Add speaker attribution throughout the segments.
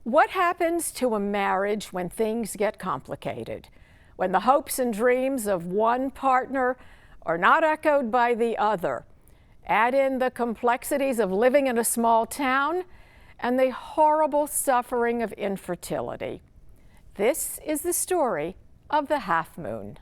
Speaker 1: What happens to a marriage when things get complicated? When the hopes and dreams of one partner are not echoed by the other? Add in the complexities of living in a small town and the horrible suffering of infertility. This is the story of the Half Moon.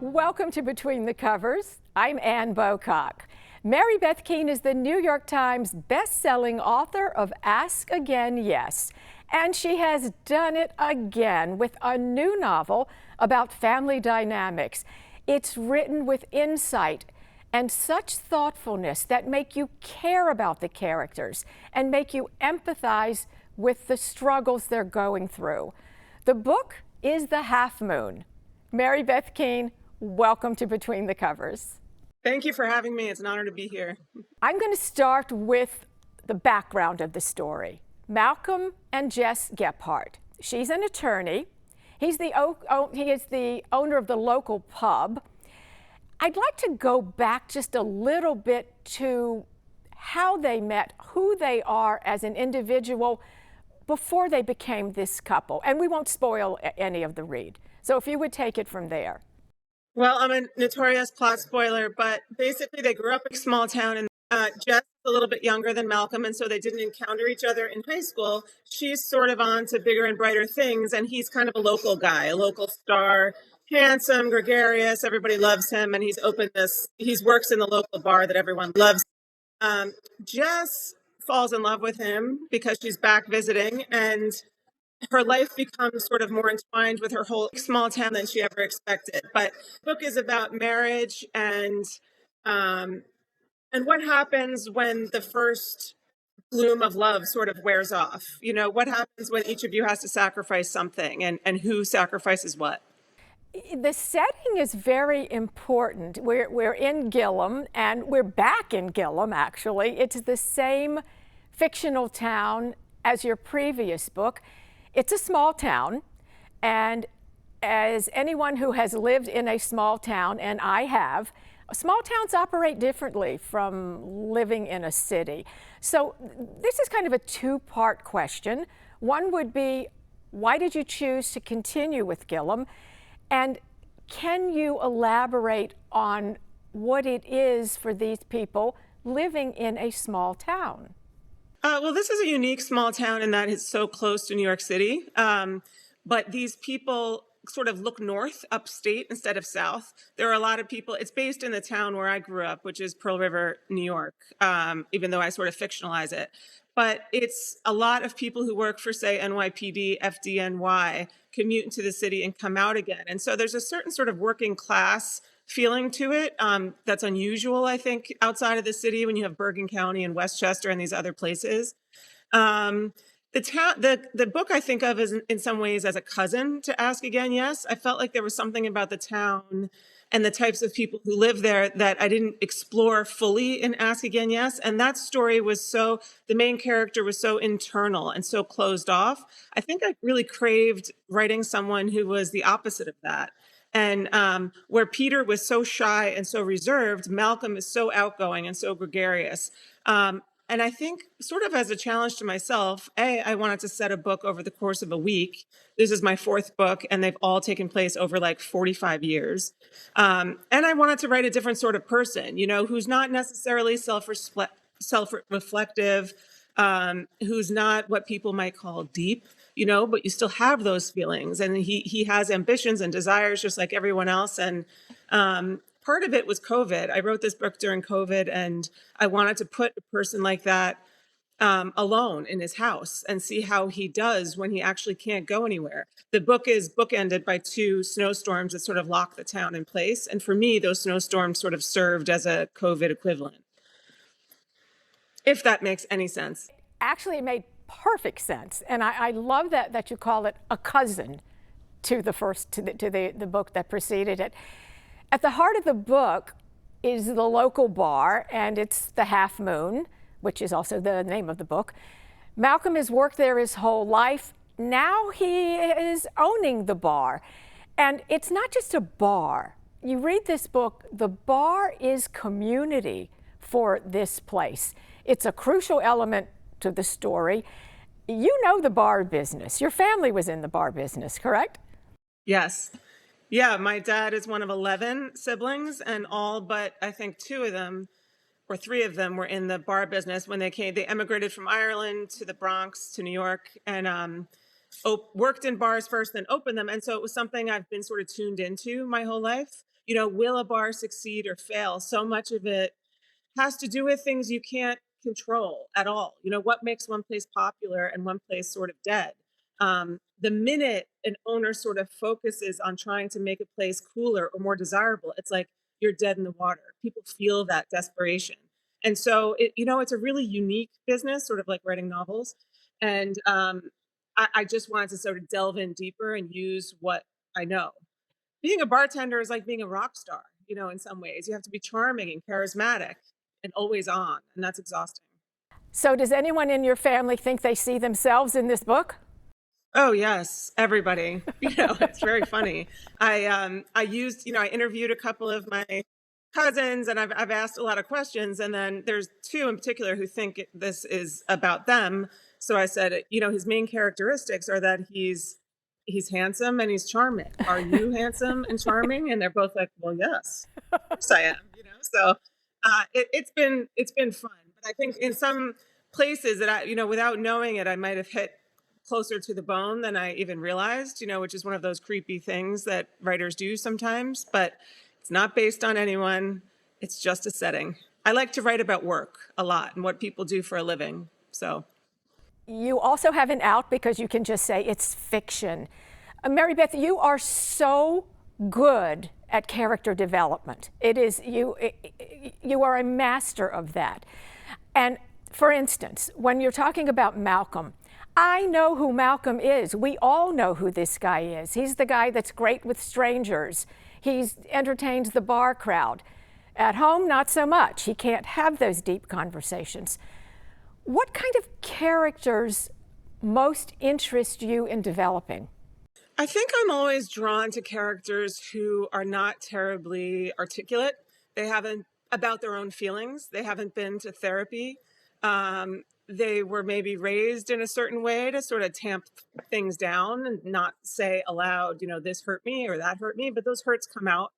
Speaker 1: Welcome to Between the Covers. I'm Ann Bocock. Mary Beth Keane is the New York Times best-selling author of Ask Again, Yes. And she has done it again with a new novel about family dynamics. It's written with insight and such thoughtfulness that make you care about the characters and make you empathize with the struggles they're going through. The book is The Half Moon. Mary Beth Keane, welcome to Between the Covers.
Speaker 2: Thank you for having me. It's an honor to be here.
Speaker 1: I'm going to start with the background of the story. Malcolm and Jess Gephardt. She's an attorney. He is the owner of the local pub. I'd like to go back just a little bit to how they met, who they are as an individual before they became this couple. And we won't spoil any of the read. So if you would take it from there.
Speaker 2: Well, I'm a notorious plot spoiler, but basically they grew up in a small town, and Jess is a little bit younger than Malcolm, and so they didn't encounter each other in high school. She's sort of on to bigger and brighter things, and he's kind of a local guy, a local star, handsome, gregarious, everybody loves him, and he works in the local bar that everyone loves. Jess falls in love with him because she's back visiting, and her life becomes sort of more entwined with her whole small town than she ever expected. But the book is about marriage and what happens when the first bloom of love sort of wears off. You know, what happens when each of you has to sacrifice something and who sacrifices what?
Speaker 1: The setting is very important. We're in Gilham, and we're back in Gilham, actually. It's the same fictional town as your previous book. It's a small town, and as anyone who has lived in a small town, and I have, small towns operate differently from living in a city. So this is kind of a two-part question. One would be, why did you choose to continue with Gilham? And can you elaborate on what it is for these people living in a small town?
Speaker 2: Well, this is a unique small town in that it's so close to New York City. But these people sort of look north, upstate, instead of south. There are a lot of people. It's based in the town where I grew up, which is Pearl River, New York, even though I sort of fictionalize it. But it's a lot of people who work for, say, NYPD, FDNY, commute into the city and come out again. And so there's a certain sort of working class feeling to it that's unusual, I think, outside of the city when you have Bergen County and Westchester and these other places. The book I think of as in some ways as a cousin to Ask Again, Yes. I felt like there was something about the town and the types of people who live there that I didn't explore fully in Ask Again, Yes. And that story the main character was so internal and so closed off. I think I really craved writing someone who was the opposite of that. And where Peter was so shy and so reserved, Malcolm is so outgoing and so gregarious. And I think sort of as a challenge to myself, I wanted to set a book over the course of a week. This is my fourth book, and they've all taken place over like 45 years. And I wanted to write a different sort of person, you know, who's not necessarily self-reflective, who's not what people might call deep, you know, but you still have those feelings. And he has ambitions and desires just like everyone else. And part of it was COVID. I wrote this book during COVID, and I wanted to put a person like that alone in his house and see how he does when he actually can't go anywhere. The book is bookended by two snowstorms that sort of lock the town in place. And for me, those snowstorms sort of served as a COVID equivalent, if that makes any sense.
Speaker 1: Actually, it made perfect sense. And I love that you call it a cousin to the book that preceded it. At the heart of the book is the local bar, and it's the Half Moon, which is also the name of the book. Malcolm has worked there his whole life. Now he is owning the bar. And it's not just a bar. You read this book, the bar is community for this place. It's a crucial element to the story. You know the bar business. Your family was in the bar business, correct?
Speaker 2: Yes. Yeah, my dad is one of 11 siblings, and all but I think two of them or three of them were in the bar business when they came. They emigrated from Ireland to the Bronx to New York, and worked in bars first, then opened them. And so it was something I've been sort of tuned into my whole life. You know, will a bar succeed or fail? So much of it has to do with things you can't control at all. You know, what makes one place popular and one place sort of dead? The minute an owner sort of focuses on trying to make a place cooler or more desirable, it's like you're dead in the water. People feel that desperation. And so, it's a really unique business, sort of like writing novels. And I just wanted to sort of delve in deeper and use what I know. Being a bartender is like being a rock star, in some ways. You have to be charming and charismatic and always on, and that's exhausting.
Speaker 1: So does anyone in your family think they see themselves in this book?
Speaker 2: Oh yes, everybody. It's very funny. I interviewed a couple of my cousins, and I've asked a lot of questions, and then there's two in particular who think this is about them. So I said, his main characteristics are that he's handsome and he's charming. Are you handsome and charming? And they're both like, well, yes, of course I am. So it's been fun. But I think in some places that without knowing it, I might have hit closer to the bone than I even realized, which is one of those creepy things that writers do sometimes. But it's not based on anyone. It's just a setting. I like to write about work a lot and what people do for a living. So.
Speaker 1: You also have an out because you can just say it's fiction. Mary Beth, you are so good at character development. You are a master of that. And for instance, when you're talking about Malcolm, I know who Malcolm is. We all know who this guy is. He's the guy that's great with strangers. He entertains the bar crowd. At home, not so much. He can't have those deep conversations. What kind of characters most interest you in developing?
Speaker 2: I think I'm always drawn to characters who are not terribly articulate. They haven't about their own feelings. They haven't been to therapy. They were maybe raised in a certain way to sort of tamp things down and not say aloud, this hurt me or that hurt me, but those hurts come out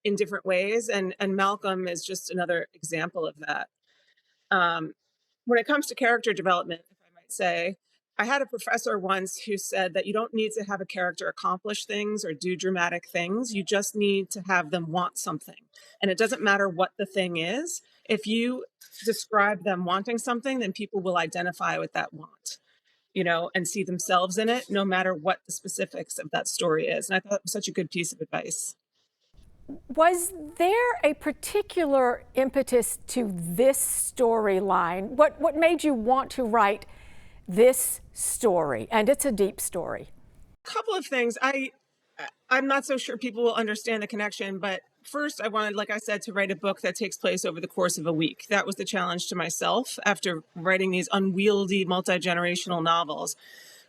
Speaker 2: in different ways. And Malcolm is just another example of that. When it comes to character development, if I might say, I had a professor once who said that you don't need to have a character accomplish things or do dramatic things. You just need to have them want something. And it doesn't matter what the thing is. If you describe them wanting something, then people will identify with that want, and see themselves in it, no matter what the specifics of that story is. And I thought it was such a good piece of advice.
Speaker 1: Was there a particular impetus to this storyline? What made you want to write this story? And it's a deep story.
Speaker 2: A couple of things. I'm not so sure people will understand the connection, but first I wanted, like I said, to write a book that takes place over the course of a week. That was the challenge to myself after writing these unwieldy, multi-generational novels.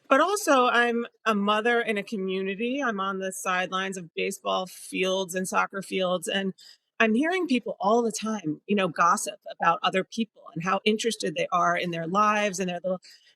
Speaker 2: But also, I'm a mother in a community. I'm on the sidelines of baseball fields and soccer fields, and I'm hearing people all the time, gossip about other people and how interested they are in their lives and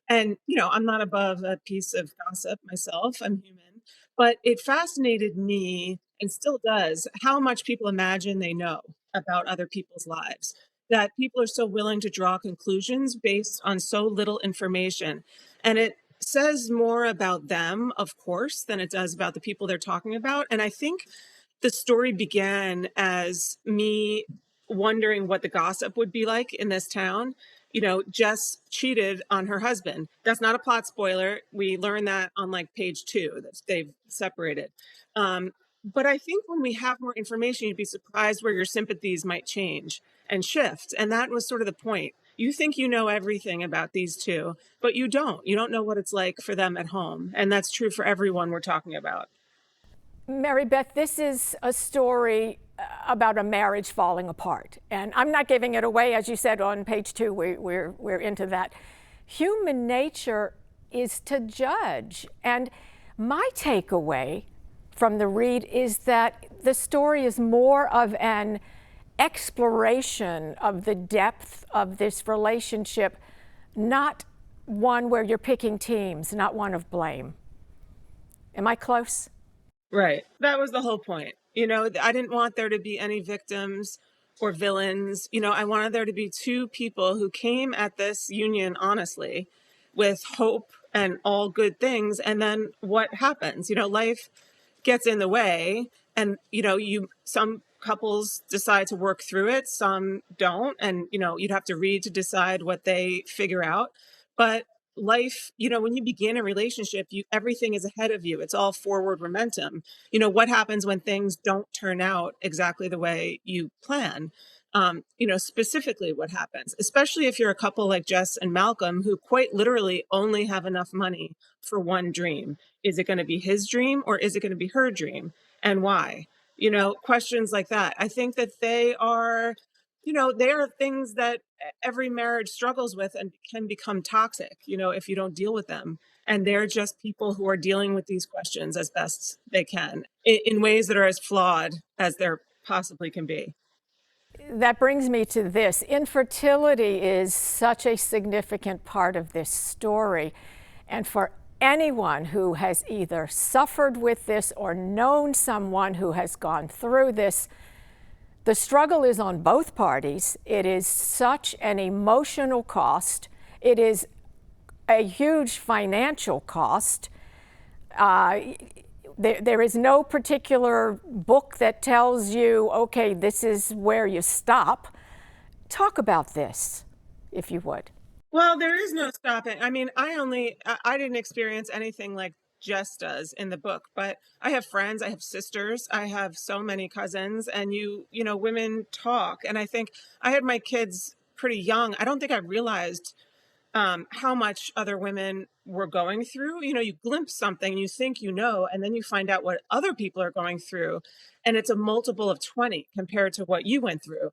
Speaker 2: I'm not above a piece of gossip myself. I'm human. But it fascinated me, and still does, how much people imagine they know about other people's lives. That people are so willing to draw conclusions based on so little information. And it says more about them, of course, than it does about the people they're talking about. And I think the story began as me wondering what the gossip would be like in this town. Jess cheated on her husband. That's not a plot spoiler. We learned that on like page 2 that they've separated. But I think when we have more information, you'd be surprised where your sympathies might change and shift. And that was sort of the point. You think you know everything about these two, but you don't. You don't know what it's like for them at home. And that's true for everyone we're talking about.
Speaker 1: Mary Beth, this is a story about a marriage falling apart. And I'm not giving it away. As you said on page 2, we're into that. Human nature is to judge. And my takeaway from the read is that the story is more of an exploration of the depth of this relationship, not one where you're picking teams, not one of blame. Am I close?
Speaker 2: Right. That was the whole point. I didn't want there to be any victims or villains. I wanted there to be two people who came at this union honestly with hope and all good things. And then what happens? Life gets in the way, and some couples decide to work through it, some don't, and you'd have to read to decide what they figure out. But life, when you begin a relationship, everything is ahead of you. It's all forward momentum. What happens when things don't turn out exactly the way you plan? Specifically what happens, especially if you're a couple like Jess and Malcolm, who quite literally only have enough money for one dream. Is it going to be his dream, or is it going to be her dream? And why? Questions like that. I think that they are things that every marriage struggles with and can become toxic, if you don't deal with them. And they're just people who are dealing with these questions as best they can in ways that are as flawed as there possibly can be.
Speaker 1: That brings me to this. Infertility is such a significant part of this story. And for anyone who has either suffered with this or known someone who has gone through this, the struggle is on both parties. It is such an emotional cost. It is a huge financial cost. There is no particular book that tells you, okay, this is where you stop. Talk about this, if you would.
Speaker 2: Well, there is no stopping. I mean, I didn't experience anything like Jess does in the book, but I have friends, I have sisters, I have so many cousins, and women talk. And I think I had my kids pretty young. I don't think I realized how much other women were going through. You glimpse something, you think and then you find out what other people are going through. And it's a multiple of 20 compared to what you went through.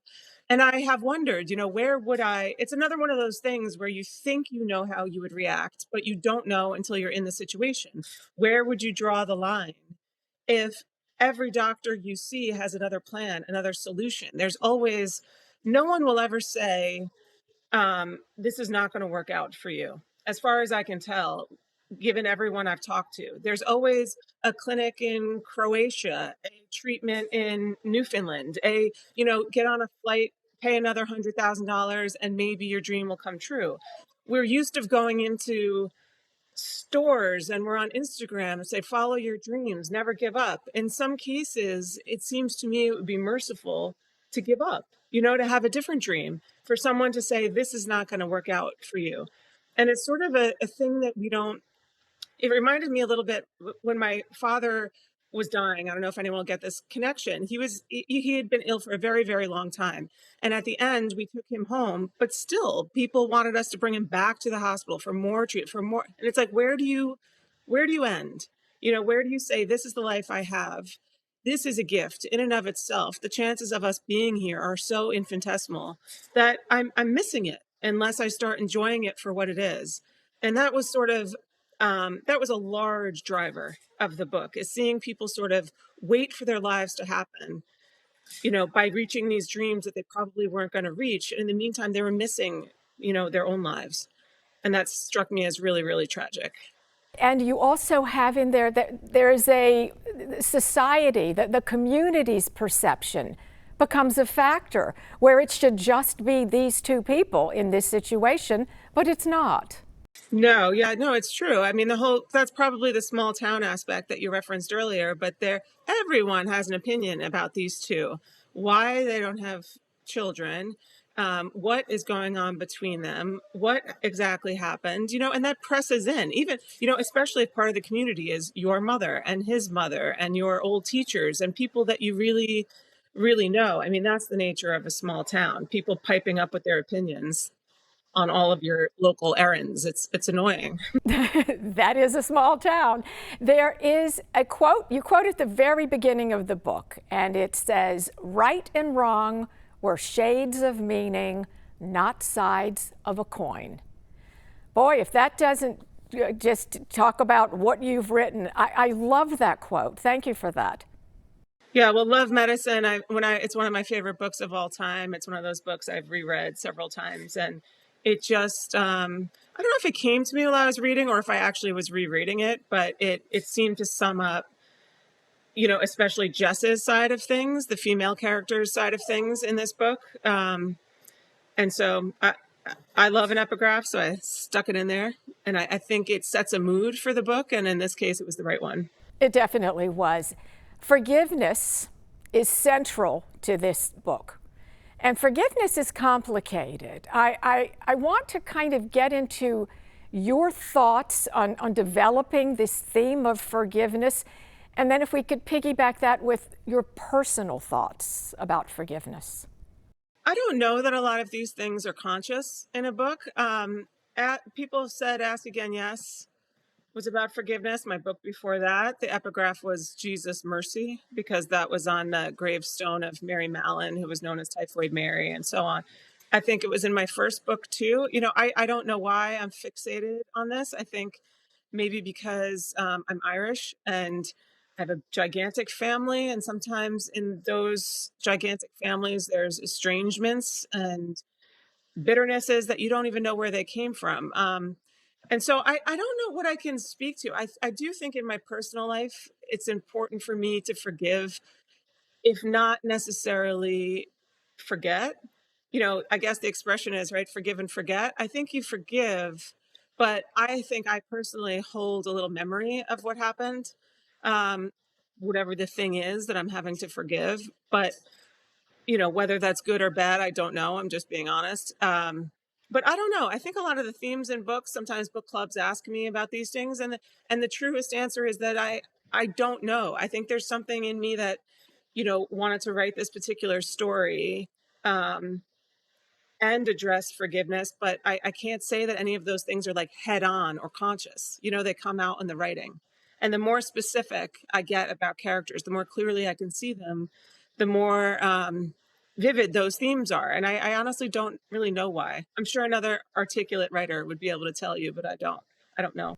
Speaker 2: And I have wondered, where would it's another one of those things where you think how you would react, but you don't know until you're in the situation. Where would you draw the line if every doctor you see has another plan, another solution? No one will ever say, this is not going to work out for you. As far as I can tell, given everyone I've talked to, there's always a clinic in Croatia, a treatment in Newfoundland, get on a flight, pay another $100,000, and maybe your dream will come true. We're used to going into stores and we're on Instagram and say, follow your dreams, never give up. In some cases, it seems to me it would be merciful to give up, to have a different dream, for someone to say, this is not going to work out for you. And it's sort of a thing that it reminded me a little bit when my father was dying. I don't know if anyone will get this connection. He had been ill for a very, very long time. And at the end, we took him home, but still people wanted us to bring him back to the hospital for more treatment, for more. And it's like, where do you end? Where do you say, this is the life I have? This is a gift in and of itself. The chances of us being here are so infinitesimal that I'm missing it unless I start enjoying it for what it is. And that was sort of, that was a large driver of the book, is seeing people sort of wait for their lives to happen, by reaching these dreams that they probably weren't going to reach. And in the meantime, they were missing, their own lives. And that struck me as really, really tragic.
Speaker 1: And you also have in there that there is a society, that the community's perception becomes a factor, where it should just be these two people in this situation, but it's not.
Speaker 2: No, it's true. I mean, that's probably the small town aspect that you referenced earlier, but everyone has an opinion about these two, why they don't have children, what is going on between them, what exactly happened, and that presses in, even, especially if part of the community is your mother and his mother and your old teachers and people that you really, really know. I mean, that's the nature of a small town, people piping up with their opinions on all of your local errands. It's annoying.
Speaker 1: That is a small town. There is a quote, you quote at the very beginning of the book, and it says, right and wrong were shades of meaning, not sides of a coin. Boy, if that doesn't just talk about what you've written. I love that quote. Thank you for that.
Speaker 2: Yeah, well, Love Medicine, it's one of my favorite books of all time. It's one of those books I've reread several times, and it just I don't know if it came to me while I was reading or if I actually was rereading it, but it seemed to sum up, especially Jess's side of things, the female character's side of things in this book. And so I love an epigraph, so I stuck it in there, and I think it sets a mood for the book, and in this case, it was the right one.
Speaker 1: It definitely was. Forgiveness is central to this book. And forgiveness is complicated. I want to kind of get into your thoughts on developing this theme of forgiveness. And then if we could piggyback that with your personal thoughts about forgiveness.
Speaker 2: I don't know that a lot of these things are conscious in a book. People said Ask Again, Yes was about forgiveness. My book before that, the epigraph was Jesus Mercy, because that was on the gravestone of Mary Mallon, who was known as Typhoid Mary, and so on. I think it was in my first book too. I don't know why I'm fixated on this. I think maybe because I'm Irish and I have a gigantic family, and sometimes in those gigantic families, there's estrangements and bitternesses that you don't even know where they came from. And so I don't know what I can speak to. I do think in my personal life, it's important for me to forgive, if not necessarily forget. I guess the expression is, right, forgive and forget. I think you forgive, but I think I personally hold a little memory of what happened, um, whatever the thing is that I'm having to forgive. But whether that's good or bad, I don't know. I'm just being honest. But I don't know. I think a lot of the themes in books, sometimes book clubs ask me about these things, and the truest answer is that I don't know. I think there's something in me that wanted to write this particular story, um, and address forgiveness, but I can't say that any of those things are like head on or conscious. They come out in the writing. And the more specific I get about characters, the more clearly I can see them, the more vivid those themes are. And I honestly don't really know why. I'm sure another articulate writer would be able to tell you, but I don't. I don't know.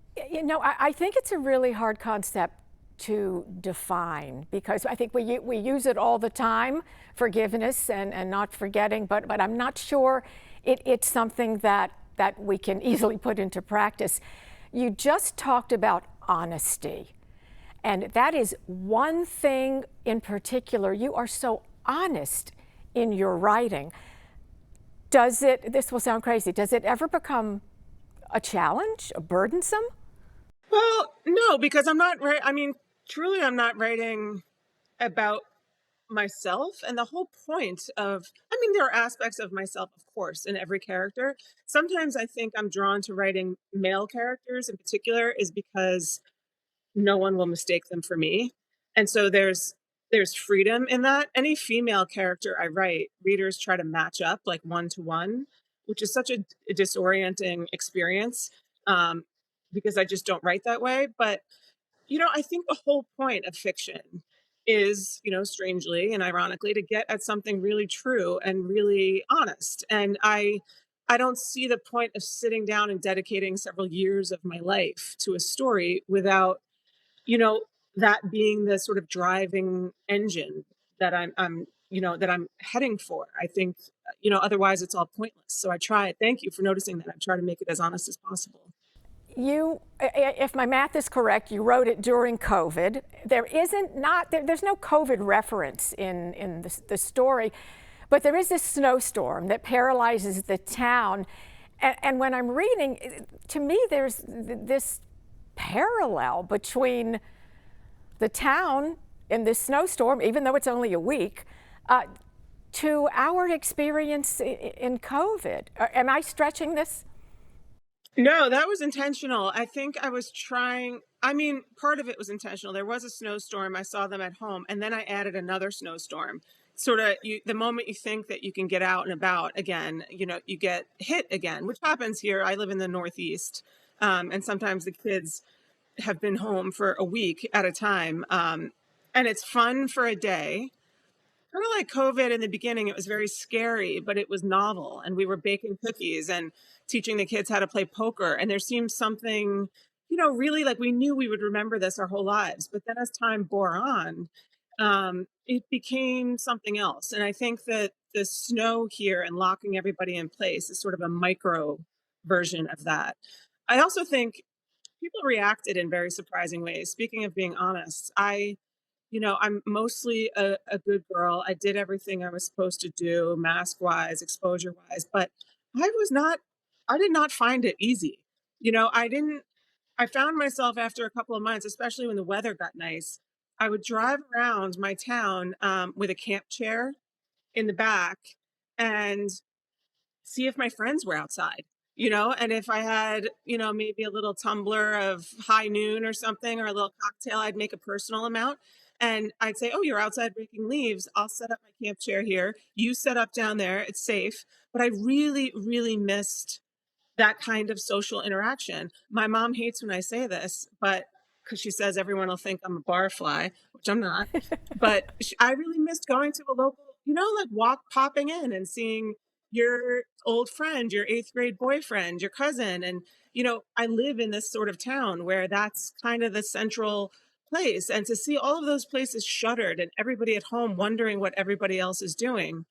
Speaker 1: I think it's a really hard concept to define because I think we use it all the time, forgiveness and not forgetting, but I'm not sure it's something that we can easily put into practice. You just talked about honesty, and that is one thing in particular. You are so honest in your writing. This will sound crazy, does it ever become a challenge, a burdensome?
Speaker 2: Well, no, because I'm not right. I mean, truly, I'm not writing about myself. And the whole point there are aspects of myself, of course, in every character. Sometimes I think I'm drawn to writing male characters in particular is because no one will mistake them for me. And so there's freedom in that. Any female character I write, readers try to match up like one to one, which is such a disorienting experience, um, because I just don't write that way. But I think the whole point of fiction is, strangely and ironically, to get at something really true and really honest. And I don't see the point of sitting down and dedicating several years of my life to a story without, you know, that being the sort of driving engine that I'm heading for. I think, otherwise it's all pointless. So I try. Thank you for noticing that. I try to make it as honest as possible.
Speaker 1: If my math is correct, you wrote it during COVID. There's no COVID reference in the story, but there is this snowstorm that paralyzes the town. And when I'm reading, to me, there's this parallel between the town in this snowstorm, even though it's only a week, to our experience in COVID. Am I stretching this?
Speaker 2: No, that was intentional. I think I was trying. I mean, part of it was intentional. There was a snowstorm. I saw them at home, and then I added another snowstorm. Sort of, the moment you think that you can get out and about again, you get hit again, which happens here. I live in the Northeast, and sometimes the kids have been home for a week at a time, and it's fun for a day. kind of like COVID in the beginning. It was very scary, but it was novel. And we were baking cookies and teaching the kids how to play poker. And there seemed something, really like we knew we would remember this our whole lives. But then as time bore on, it became something else. And I think that the snow here and locking everybody in place is sort of a micro version of that. I also think people reacted in very surprising ways. Speaking of being honest, I'm mostly a good girl. I did everything I was supposed to do, mask wise, exposure wise, but I was not, I did not find it easy. I didn't, I found myself after a couple of months, especially when the weather got nice, I would drive around my town with a camp chair in the back and see if my friends were outside, and if I had, maybe a little tumbler of high noon or something or a little cocktail, I'd make a personal amount. And I'd say, "Oh, you're outside breaking leaves. I'll set up my camp chair here. You set up down there. It's safe." But I really, really missed that kind of social interaction. My mom hates when I say this, but because she says everyone will think I'm a barfly, which I'm not. But I really missed going to a local, like popping in and seeing your old friend, your eighth grade boyfriend, your cousin. And, I live in this sort of town where that's kind of the central place. And to see all of those places shuttered and everybody at home wondering what everybody else is doing,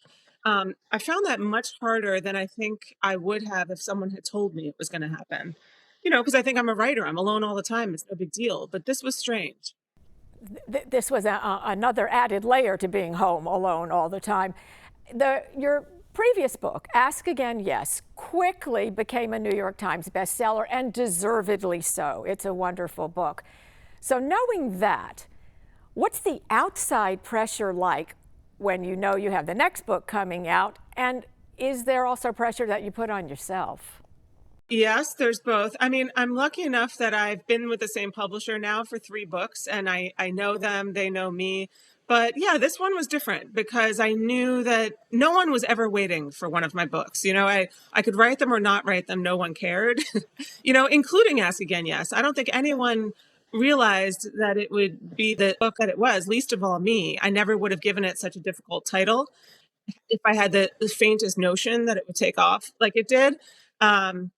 Speaker 2: I found that much harder than I think I would have if someone had told me it was going to happen. Because I think I'm a writer. I'm alone all the time. It's no big deal. But this was strange.
Speaker 1: This was another added layer to being home alone all the time. Your previous book, Ask Again, Yes, quickly became a New York Times bestseller, and deservedly so. It's a wonderful book. So knowing that, what's the outside pressure like when you know you have the next book coming out? And is there also pressure that you put on yourself?
Speaker 2: Yes, there's both. I mean, I'm lucky enough that I've been with the same publisher now for 3 books, and I know them, they know me. But yeah, this one was different because I knew that no one was ever waiting for one of my books. I could write them or not write them, no one cared, including Ask Again, Yes. I don't think anyone realized that it would be the book that it was, least of all me. I never would have given it such a difficult title if I had the faintest notion that it would take off like it did. Um,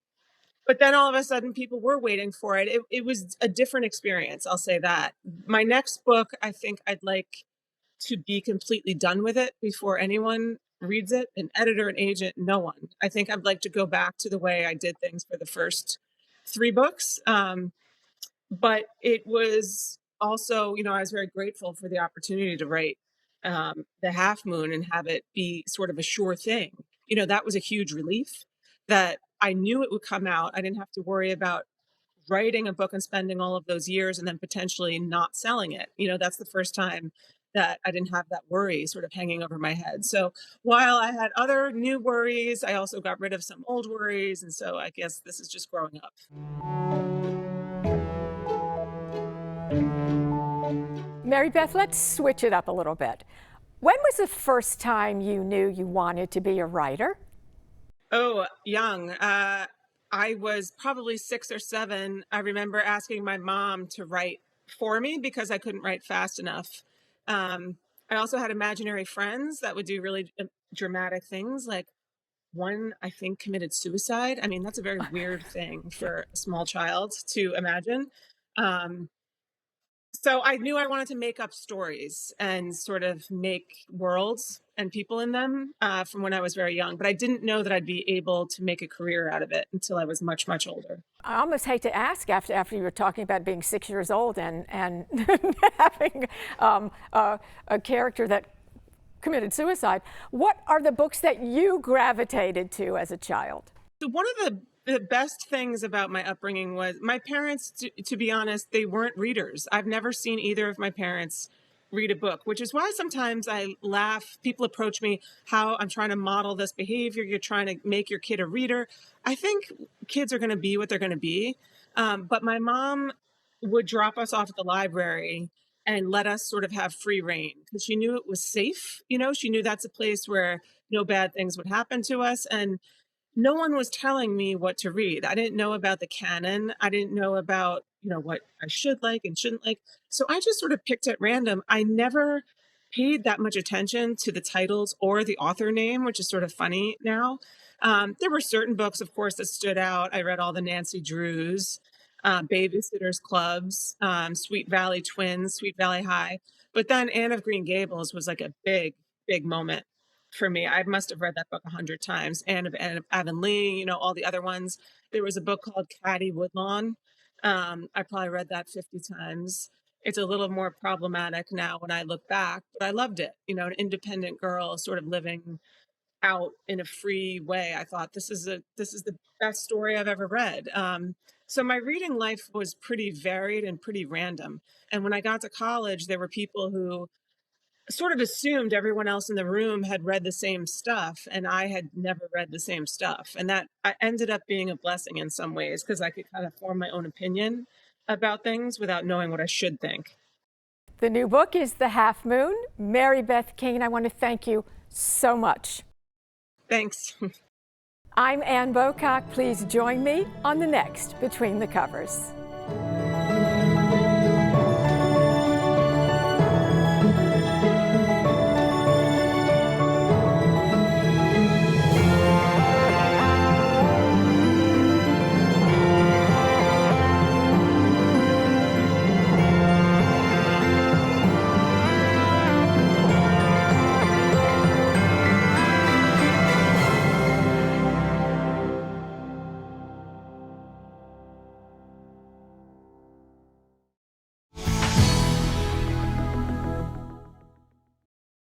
Speaker 2: but then all of a sudden, people were waiting for it. It was a different experience, I'll say that. My next book, I think I'd like to be completely done with it before anyone reads it, an editor, an agent, no one. I think I'd like to go back to the way I did things for the first 3 books. But it was also, I was very grateful for the opportunity to write The Half Moon and have it be sort of a sure thing. That was a huge relief that I knew it would come out. I didn't have to worry about writing a book and spending all of those years and then potentially not selling it. That's the first time that I didn't have that worry sort of hanging over my head. So while I had other new worries, I also got rid of some old worries. And so I guess this is just growing up.
Speaker 1: Mary Beth, let's switch it up a little bit. When was the first time you knew you wanted to be a writer?
Speaker 2: Oh, young. I was probably 6 or 7. I remember asking my mom to write for me because I couldn't write fast enough. I also had imaginary friends that would do really dramatic things. Like one, I think, committed suicide. I mean, that's a very weird thing
Speaker 1: Yeah.
Speaker 2: for a small child to imagine. Um, so I knew I wanted to make up stories and sort of make worlds and people in them from when I was very young. But I didn't know that I'd be able to make a career out of it until I was much, much older.
Speaker 1: I almost hate to ask after you were talking about being 6 years old and having a character that committed suicide. What are the books that you gravitated to as a child?
Speaker 2: So one of the best things about my upbringing was my parents, to be honest, they weren't readers. I've never seen either of my parents read a book, which is why sometimes I laugh. People approach me how I'm trying to model this behavior. You're trying to make your kid a reader. I think kids are going to be what they're going to be. But my mom would drop us off at the library and let us sort of have free reign because she knew it was safe. She knew that's a place where no bad things would happen to us. And no one was telling me what to read. I didn't know about the canon. I didn't know about, what I should like and shouldn't like. So I just sort of picked at random. I never paid that much attention to the titles or the author name, which is sort of funny now. There were certain books, of course, that stood out. I read all the Nancy Drews, Babysitters Clubs, Sweet Valley Twins, Sweet Valley High. But then Anne of Green Gables was like a big, big moment for me. I must have read that book 100 times. Anne of Avonlea, you know, all the other ones. There was a book called Caddy Woodlawn. I probably read that 50 times. It's a little more problematic now when I look back, but I loved it. You know, an independent girl sort of living out in a free way. I thought this is the best story I've ever read. So my reading life was pretty varied and pretty random. And when I got to college, there were people who sort of assumed everyone else in the room had read the same stuff, and I had never read the same stuff. And that I ended up being a blessing in some ways because I could kind of form my own opinion about things without knowing what I should think.
Speaker 1: The new book is The Half Moon. Mary Beth Keane, I want to thank you so much.
Speaker 2: Thanks.
Speaker 1: I'm Ann Bocock. Please join me on the next Between the Covers.